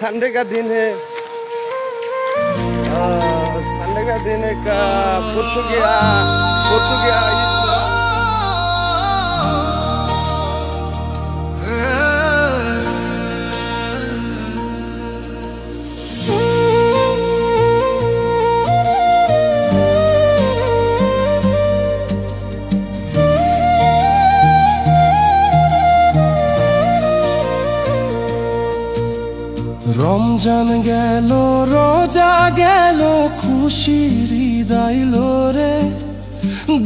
Sunday का दिन है। संडे का दिन है का परसों गया রমজান গেল, রোজা গেল, খুশির ঈদ আইলো রে।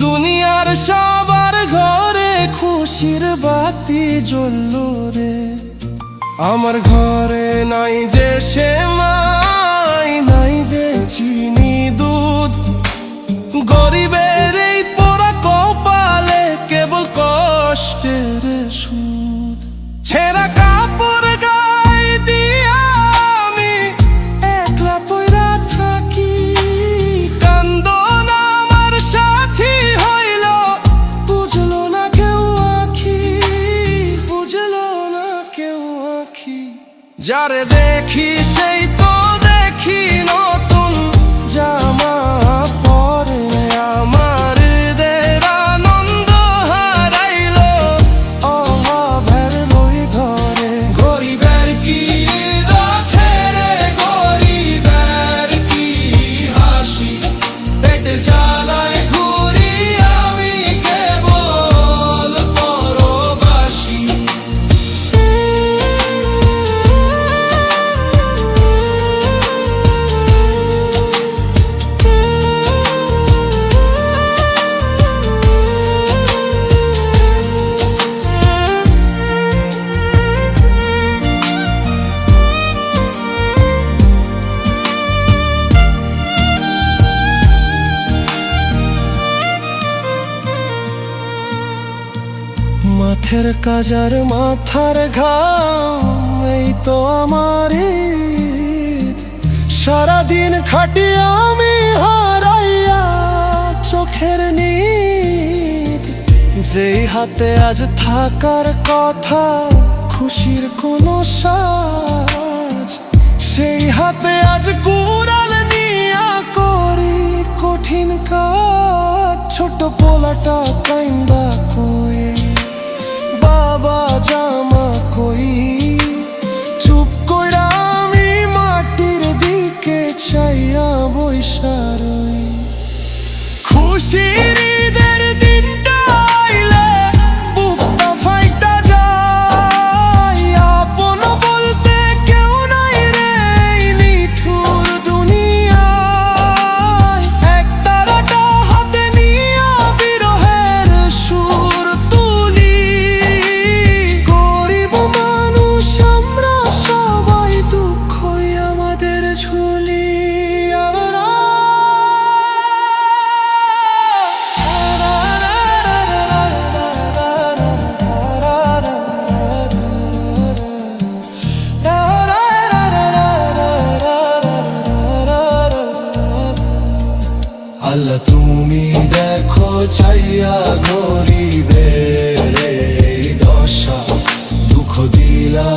দুনিয়ার সবার ঘরে খুশির বাতি জ্বললো রে। আমার ঘরে নাই যে সেমাই, নাই যে চিনি দুধ, গরিবের এই পোড়া কপালে কেবল কষ্টের সুদ। ছেঁড়া কাপড় গায়ে দিয়া আমি একলা পইরা থাকি, কান্দন আমার সাথী হইল, বুঝলো না কেউ আঁখি, বুঝলো না কেউ আঁখি। যারে দেখি সেই তো দেখি নতুন জামা পরে, আমার দের আনন্দ হারাইলো অভাবের লই ঘরে। গরিবের কি ঈদ আছে রে, গরিবের কি হাসি, পেট জ্বালায় ঘুরি আমি কেবল পরবাসী। মাথের কাজার মাথার ঘাম, এই তো আমার ঈদ। সারাদিন খাটি আমি হারাইয়া চোখের নিদ। যেই হাতে আজ থাকার কথা খুশির কোনো সাজ, সেই হাতে আজ কুড়াল নিয়া করি কঠিন কাজ। ছোট পোলাটা কাইন্দা কয়ে বাবা জামা কই, চুপ কইরা আমি মাটির দিকে চাইয়া বইসা রই। খুশির ঈদের দিনটা আইলে বুকটা ফাইটা যায়, আপন বলতে কেউ নাই রে এই নিঠুর দুনিয়ায়। একতারাটা হাতে নিয়া বিরহের সুর তুলি, গরিব মানুষ আমরা সবাই, দুঃখই আমাদের ঝুলি। আল্লাহ তুমি দেখো চাইয়া গরিবের এই দশা, দুঃখ দিলা